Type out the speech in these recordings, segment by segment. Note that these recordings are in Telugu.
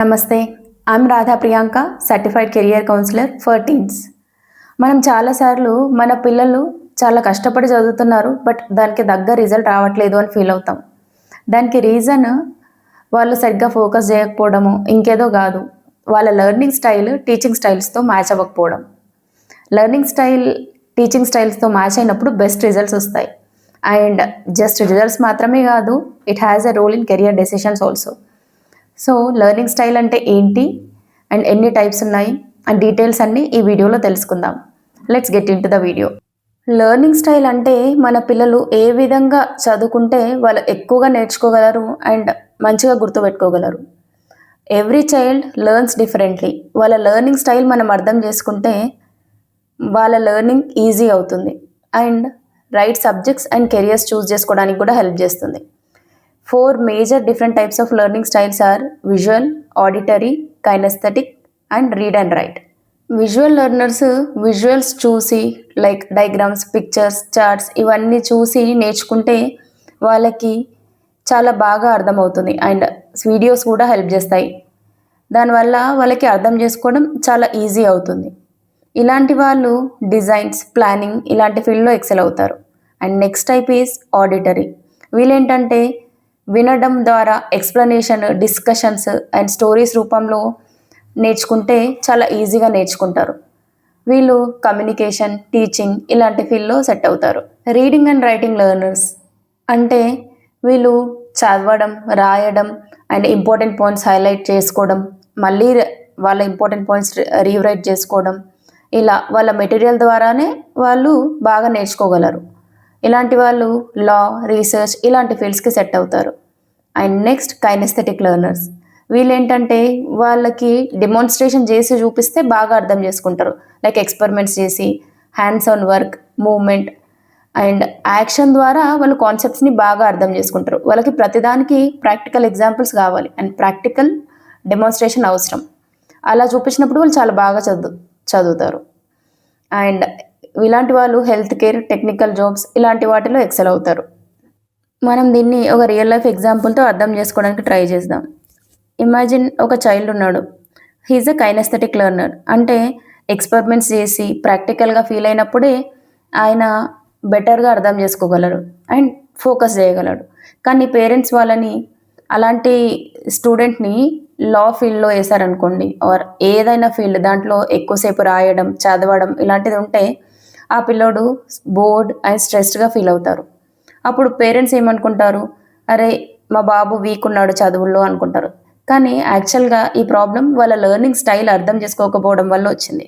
నమస్తే, I'm Radha Priyanka, certified career councillor for teens. మనం చాలాసార్లు మన పిల్లలు చాలా కష్టపడి చదువుతున్నారు, బట్ దానికి తగ్గ రిజల్ట్ రావట్లేదు అని ఫీల్ అవుతాం. దానికి రీజన్ వాళ్ళు సరిగ్గా ఫోకస్ చేయకపోవడము, ఇంకేదో కాదు, వాళ్ళ లెర్నింగ్ స్టైల్ టీచింగ్ స్టైల్స్తో మ్యాచ్ అవ్వకపోవడం. లెర్నింగ్ స్టైల్ టీచింగ్ స్టైల్స్తో మ్యాచ్ అయినప్పుడు బెస్ట్ రిజల్ట్స్ వస్తాయి. అండ్ జస్ట్ రిజల్ట్స్ మాత్రమే కాదు, it has a role in career decisions also. So learning style అంటే ఏంటి అండ్ ఎన్ని టైప్స్ ఉన్నాయి అండ్ డీటెయిల్స్ అన్నీ ఈ వీడియోలో తెలుసుకుందాం. Let's get in to the video. Learning style అంటే మన పిల్లలు ఏ విధంగా చదువుకుంటే వాళ్ళు ఎక్కువగా నేర్చుకోగలరు అండ్ మంచిగా గుర్తుపెట్టుకోగలరు. Every child learns differently. వాళ్ళ లెర్నింగ్ స్టైల్ మనం అర్థం చేసుకుంటే వాళ్ళ లెర్నింగ్ ఈజీ అవుతుంది and right subjects and careers choose చేసుకోవడానికి కూడా హెల్ప్ చేస్తుంది. 4 major different types of learning styles are visual, auditory, kinesthetic and read and write. Visual learners visuals చూసి లైక్ డయాగ్రామ్స్, పిక్చర్స్, చార్ట్స్ ఇవన్నీ చూసి నేర్చుకుంటే వాళ్ళకి చాలా బాగా అర్థమవుతుంది అండ్ వీడియోస్ కూడా హెల్ప్ చేస్తాయి. దానివల్ల వాళ్ళకి అర్థం చేసుకోవడం చాలా ఈజీ అవుతుంది. ఇలాంటి వాళ్ళు డిజైన్స్, ప్లానింగ్ ఇలాంటి ఫీల్డ్లో ఎక్సెల్ అవుతారు. And next type is auditory. వీళ్ళేంటంటే వినడం ద్వారా ఎక్స్ప్లెనేషన్, డిస్కషన్స్ అండ్ స్టోరీస్ రూపంలో నేర్చుకుంటే చాలా ఈజీగా నేర్చుకుంటారు. వీళ్ళు కమ్యూనికేషన్, టీచింగ్ ఇలాంటి ఫీల్డ్లో సెట్ అవుతారు. రీడింగ్ అండ్ రైటింగ్ లెర్నర్స్ అంటే వీళ్ళు చదవడం, రాయడం అండ్ ఇంపార్టెంట్ పాయింట్స్ హైలైట్ చేసుకోవడం, మళ్ళీ వాళ్ళ ఇంపార్టెంట్ పాయింట్స్ రీరైట్ చేసుకోవడం, ఇలా వాళ్ళ మెటీరియల్ ద్వారానే వాళ్ళు బాగా నేర్చుకోగలరు. ఇలాంటి వాళ్ళు లా, రీసెర్చ్ ఇలాంటి ఫీల్డ్స్కి సెట్ అవుతారు. And next kinesthetic learners. వీళ్ళేంటంటే వాళ్ళకి డెమాన్స్ట్రేషన్ చేసి చూపిస్తే బాగా అర్థం చేసుకుంటారు. లైక్ ఎక్స్పెరిమెంట్స్ చేసి, hands on work, movement and action ద్వారా వాళ్ళు కాన్సెప్ట్స్ని బాగా అర్థం చేసుకుంటారు. వాళ్ళకి ప్రతిదానికి ప్రాక్టికల్ ఎగ్జాంపుల్స్ కావాలి అండ్ ప్రాక్టికల్ డెమాన్స్ట్రేషన్ అవసరం. అలా చూపించినప్పుడు వాళ్ళు చాలా బాగా చదువుతారు. అండ్ ఇలాంటి వాళ్ళు హెల్త్ కేర్, టెక్నికల్ జాబ్స్ ఇలాంటి వాటిలో ఎక్సెల్ అవుతారు. మనం దీన్ని ఒక రియల్ లైఫ్ ఎగ్జాంపుల్తో అర్థం చేసుకోవడానికి ట్రై చేద్దాం. ఇమాజిన్ ఒక చైల్డ్ ఉన్నాడు. హీఈస్ అ కైనెస్థెటిక్ లెర్నర్. అంటే ఎక్స్పెరిమెంట్స్ చేసి ప్రాక్టికల్గా ఫీల్ అయినప్పుడే ఆయన బెటర్గా అర్థం చేసుకోగలరు అండ్ ఫోకస్ చేయగలడు. కానీ పేరెంట్స్ వాళ్ళని అలాంటి స్టూడెంట్ని లా ఫీల్డ్లో వేశారనుకోండి, ఆర్ ఏదైనా ఫీల్డ్ దాంట్లో ఎక్కువసేపు రాయడం, చదవడం ఇలాంటిది ఉంటే ఆ పిల్లోడు బోర్డ్ అండ్ స్ట్రెస్డ్గా ఫీల్ అవుతారు. అప్పుడు పేరెంట్స్ ఏమనుకుంటారు, అరే మా బాబు వీక్ ఉన్నాడు చదువుల్లో అనుకుంటారు. కానీ యాక్చువల్గా ఈ ప్రాబ్లం వాళ్ళ లెర్నింగ్ స్టైల్ అర్థం చేసుకోకపోవడం వల్ల వచ్చింది.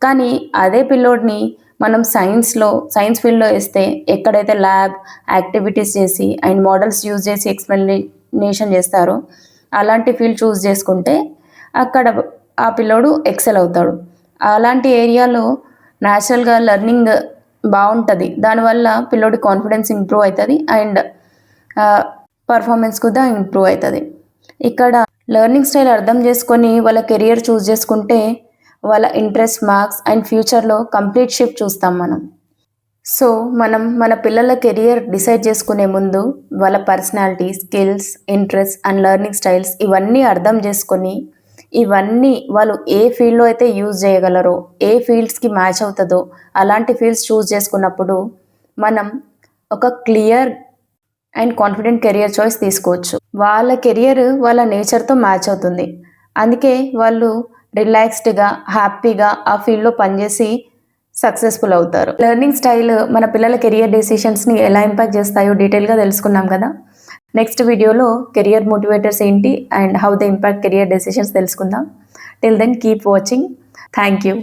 కానీ అదే పిల్లోడిని మనం సైన్స్ ఫీల్డ్లో వేస్తే ఎక్కడైతే ల్యాబ్ యాక్టివిటీస్ చేసి అండ్ మోడల్స్ యూజ్ చేసి ఎక్స్ప్లెనేషన్ చేస్తారో అలాంటి ఫీల్డ్ చూస్ చేసుకుంటే అక్కడ ఆ పిల్లోడు ఎక్సెల్ అవుతాడు. అలాంటి ఏరియాలో న్యాచురల్గా లెర్నింగ్ బాగుంటుంది. దానివల్ల పిల్లోడి కాన్ఫిడెన్స్ ఇంప్రూవ్ అవుతుంది అండ్ పర్ఫార్మెన్స్ కూడా ఇంప్రూవ్ అవుతుంది. ఇక్కడ లెర్నింగ్ స్టైల్ అర్థం చేసుకొని వాళ్ళ కెరియర్ చూస్ చేసుకుంటే వాళ్ళ ఇంట్రెస్ట్, మార్క్స్ అండ్ ఫ్యూచర్లో కంప్లీట్ షిఫ్ట్ చూస్తాం మనం. సో మనం మన పిల్లల కెరియర్ డిసైడ్ చేసుకునే ముందు వాళ్ళ personality, skills, interest and learning styles ఇవన్నీ అర్థం చేసుకొని ఇవన్నీ వాళ్ళు ఏ ఫీల్డ్లో అయితే యూజ్ చేయగలరో, ఏ ఫీల్డ్స్కి మ్యాచ్ అవుతుందో అలాంటి ఫీల్డ్స్ చూస్ చేసుకున్నప్పుడు మనం ఒక clear and confident career choice తీసుకోవచ్చు. వాళ్ళ కెరియర్ వాళ్ళ నేచర్తో మ్యాచ్ అవుతుంది. అందుకే వాళ్ళు రిలాక్స్డ్గా, హ్యాపీగా ఆ ఫీల్డ్లో పనిచేసి సక్సెస్ఫుల్ అవుతారు. లెర్నింగ్ స్టైల్ మన పిల్లల కెరియర్ డెసిషన్స్ని ఎలా ఇంపాక్ట్ చేస్తాయో డీటెయిల్గా తెలుసుకున్నాం కదా. నెక్స్ట్ వీడియోలో కెరియర్ మోటివేటర్స్ ఏంటి and how the impact career decisions తెలుసుకుందాం. Till then keep watching. Thank you.